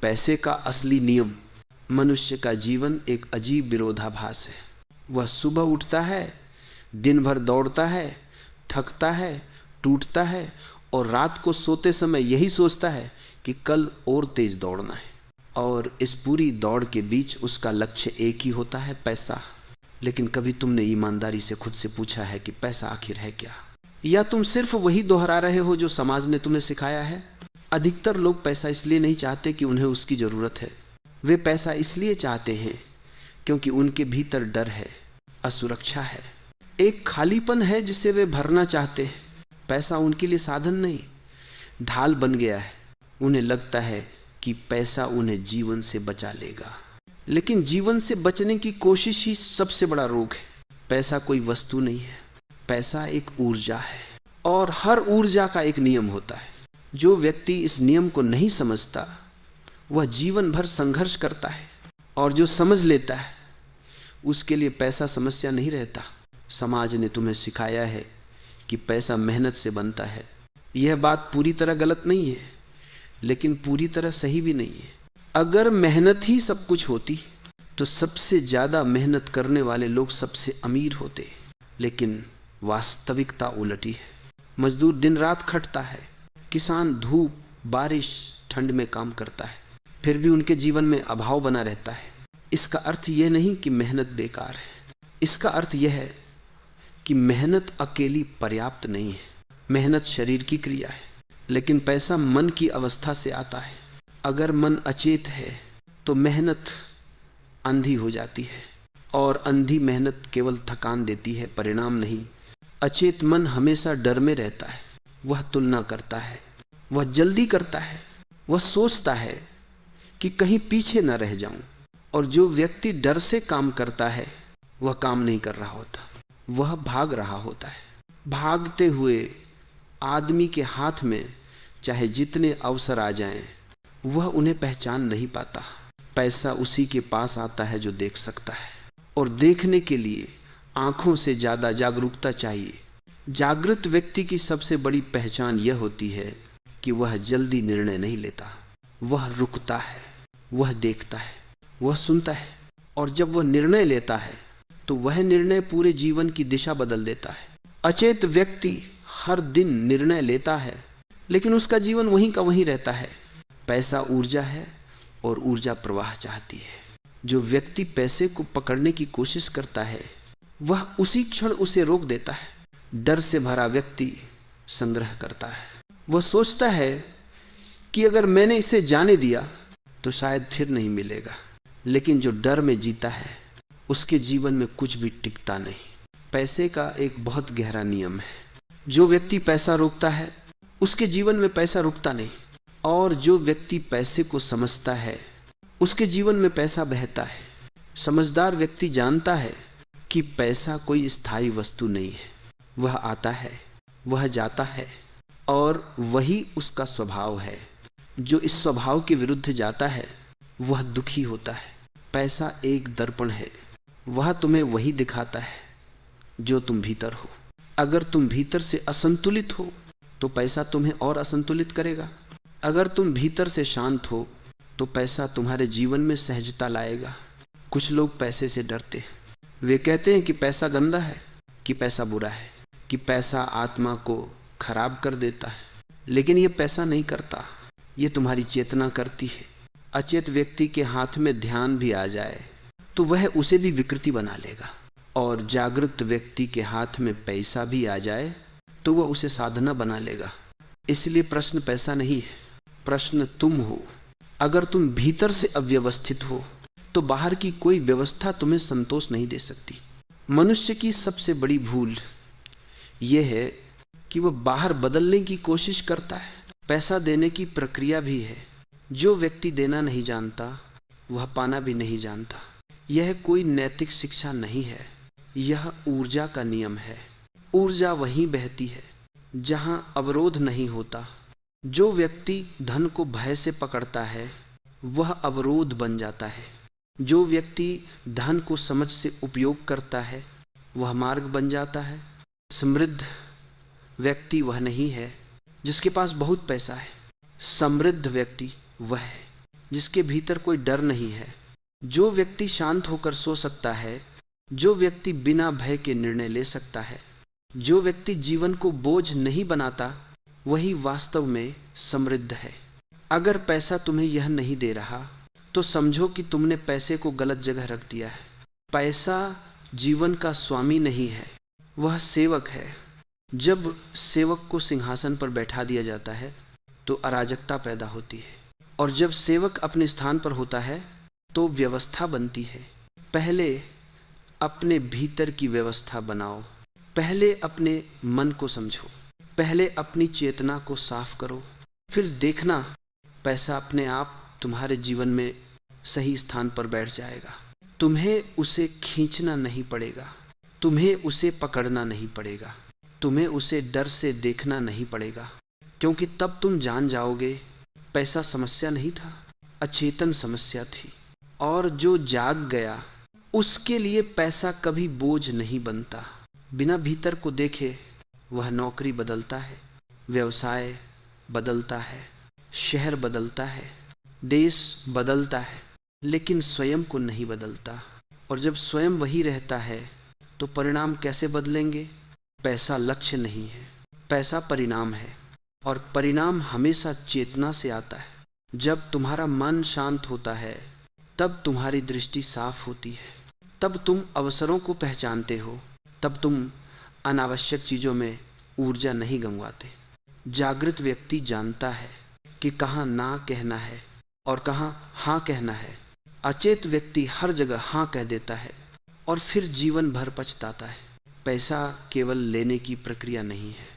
पैसे का असली नियम। मनुष्य का जीवन एक अजीब विरोधाभास है। वह सुबह उठता है, दिन भर दौड़ता है, थकता है, टूटता है और रात को सोते समय यही सोचता है कि कल और तेज दौड़ना है। और इस पूरी दौड़ के बीच उसका लक्ष्य एक ही होता है, पैसा। लेकिन कभी तुमने ईमानदारी से खुद से पूछा है कि पैसा आखिर है क्या? या तुम सिर्फ वही दोहरा रहे हो जो समाज ने तुम्हें सिखाया है? अधिकतर लोग पैसा इसलिए नहीं चाहते कि उन्हें उसकी जरूरत है। वे पैसा इसलिए चाहते हैं क्योंकि उनके भीतर डर है, असुरक्षा है, एक खालीपन है जिसे वे भरना चाहते हैं। पैसा उनके लिए साधन नहीं, ढाल बन गया है। उन्हें लगता है कि पैसा उन्हें जीवन से बचा लेगा, लेकिन जीवन से बचने की कोशिश ही सबसे बड़ा रोग है। पैसा कोई वस्तु नहीं है, पैसा एक ऊर्जा है और हर ऊर्जा का एक नियम होता है। जो व्यक्ति इस नियम को नहीं समझता वह जीवन भर संघर्ष करता है, और जो समझ लेता है उसके लिए पैसा समस्या नहीं रहता। समाज ने तुम्हें सिखाया है कि पैसा मेहनत से बनता है। यह बात पूरी तरह गलत नहीं है, लेकिन पूरी तरह सही भी नहीं है। अगर मेहनत ही सब कुछ होती तो सबसे ज्यादा मेहनत करने वाले लोग सबसे अमीर होते। लेकिन वास्तविकता उलटी है। मजदूर दिन रात खटता है, किसान धूप बारिश ठंड में काम करता है, फिर भी उनके जीवन में अभाव बना रहता है। इसका अर्थ यह नहीं कि मेहनत बेकार है, इसका अर्थ यह है कि मेहनत अकेली पर्याप्त नहीं है। मेहनत शरीर की क्रिया है, लेकिन पैसा मन की अवस्था से आता है। अगर मन अचेत है तो मेहनत अंधी हो जाती है, और अंधी मेहनत केवल थकान देती है, परिणाम नहीं। अचेत मन हमेशा डर में रहता है। वह तुलना करता है, वह जल्दी करता है, वह सोचता है कि कहीं पीछे न रह जाऊं। और जो व्यक्ति डर से काम करता है वह काम नहीं कर रहा होता, वह भाग रहा होता है। भागते हुए आदमी के हाथ में चाहे जितने अवसर आ जाएं, वह उन्हें पहचान नहीं पाता। पैसा उसी के पास आता है जो देख सकता है, और देखने के लिए आंखों से ज्यादा जागरूकता चाहिए। जागृत व्यक्ति की सबसे बड़ी पहचान यह होती है कि वह जल्दी निर्णय नहीं लेता। वह रुकता है, वह देखता है, वह सुनता है, और जब वह निर्णय लेता है तो वह निर्णय पूरे जीवन की दिशा बदल देता है। अचेत व्यक्ति हर दिन निर्णय लेता है, लेकिन उसका जीवन वहीं का वहीं रहता है। पैसा ऊर्जा है और ऊर्जा प्रवाह चाहती है। जो व्यक्ति पैसे को पकड़ने की कोशिश करता है वह उसी क्षण उसे रोक देता है। डर से भरा व्यक्ति संग्रह करता है। वह सोचता है कि अगर मैंने इसे जाने दिया तो शायद फिर नहीं मिलेगा। लेकिन जो डर में जीता है उसके जीवन में कुछ भी टिकता नहीं। पैसे का एक बहुत गहरा नियम है। जो व्यक्ति पैसा रोकता है उसके जीवन में पैसा रुकता नहीं, और जो व्यक्ति पैसे को समझता है उसके जीवन में पैसा बहता है। समझदार व्यक्ति जानता है कि पैसा कोई स्थायी वस्तु नहीं है। वह आता है, वह जाता है, और वही उसका स्वभाव है। जो इस स्वभाव के विरुद्ध जाता है वह दुखी होता है। पैसा एक दर्पण है, वह तुम्हें वही दिखाता है जो तुम भीतर हो। अगर तुम भीतर से असंतुलित हो तो पैसा तुम्हें और असंतुलित करेगा। अगर तुम भीतर से शांत हो तो पैसा तुम्हारे जीवन में सहजता लाएगा। कुछ लोग पैसे से डरते हैं। वे कहते हैं कि पैसा गंदा है, कि पैसा बुरा है, कि पैसा आत्मा को खराब कर देता है। लेकिन यह पैसा नहीं करता, ये तुम्हारी चेतना करती है। अचेत व्यक्ति के हाथ में ध्यान भी आ जाए तो वह उसे भी विकृति बना लेगा, और जागृत व्यक्ति के हाथ में पैसा भी आ जाए तो वह उसे साधना बना लेगा। इसलिए प्रश्न पैसा नहीं है, प्रश्न तुम हो। अगर तुम भीतर से अव्यवस्थित हो तो बाहर की कोई व्यवस्था तुम्हें संतोष नहीं दे सकती। मनुष्य की सबसे बड़ी भूल यह है कि वह बाहर बदलने की कोशिश करता है। पैसा देने की प्रक्रिया भी है। जो व्यक्ति देना नहीं जानता वह पाना भी नहीं जानता। यह कोई नैतिक शिक्षा नहीं है, यह ऊर्जा का नियम है। ऊर्जा वहीं बहती है जहां अवरोध नहीं होता। जो व्यक्ति धन को भय से पकड़ता है वह अवरोध बन जाता है। जो व्यक्ति धन को समझ से उपयोग करता है वह मार्ग बन जाता है। समृद्ध व्यक्ति वह नहीं है जिसके पास बहुत पैसा है। समृद्ध व्यक्ति वह है जिसके भीतर कोई डर नहीं है। जो व्यक्ति शांत होकर सो सकता है, जो व्यक्ति बिना भय के निर्णय ले सकता है, जो व्यक्ति जीवन को बोझ नहीं बनाता, वही वास्तव में समृद्ध है। अगर पैसा तुम्हें यह नहीं दे रहा तो समझो कि तुमने पैसे को गलत जगह रख दिया है। पैसा जीवन का स्वामी नहीं है, वह सेवक है। जब सेवक को सिंहासन पर बैठा दिया जाता है तो अराजकता पैदा होती है, और जब सेवक अपने स्थान पर होता है तो व्यवस्था बनती है। पहले अपने भीतर की व्यवस्था बनाओ, पहले अपने मन को समझो, पहले अपनी चेतना को साफ करो, फिर देखना पैसा अपने आप तुम्हारे जीवन में सही स्थान पर बैठ जाएगा। तुम्हें उसे खींचना नहीं पड़ेगा, तुम्हें उसे पकड़ना नहीं पड़ेगा, तुम्हें उसे डर से देखना नहीं पड़ेगा, क्योंकि तब तुम जान जाओगे पैसा समस्या नहीं था, अचेतन समस्या थी। और जो जाग गया उसके लिए पैसा कभी बोझ नहीं बनता। बिना भीतर को देखे वह नौकरी बदलता है, व्यवसाय बदलता है, शहर बदलता है, देश बदलता है, लेकिन स्वयं को नहीं बदलता। और जब स्वयं वही रहता है तो परिणाम कैसे बदलेंगे? पैसा लक्ष्य नहीं है, पैसा परिणाम है, और परिणाम हमेशा चेतना से आता है। जब तुम्हारा मन शांत होता है तब तुम्हारी दृष्टि साफ होती है, तब तुम अवसरों को पहचानते हो, तब तुम अनावश्यक चीज़ों में ऊर्जा नहीं गंवाते। जागृत व्यक्ति जानता है कि कहाँ ना कहना है और कहाँ हाँ कहना है। अचेत व्यक्ति हर जगह हाँ कह देता है और फिर जीवन भर पछताता है। पैसा केवल लेने की प्रक्रिया नहीं है,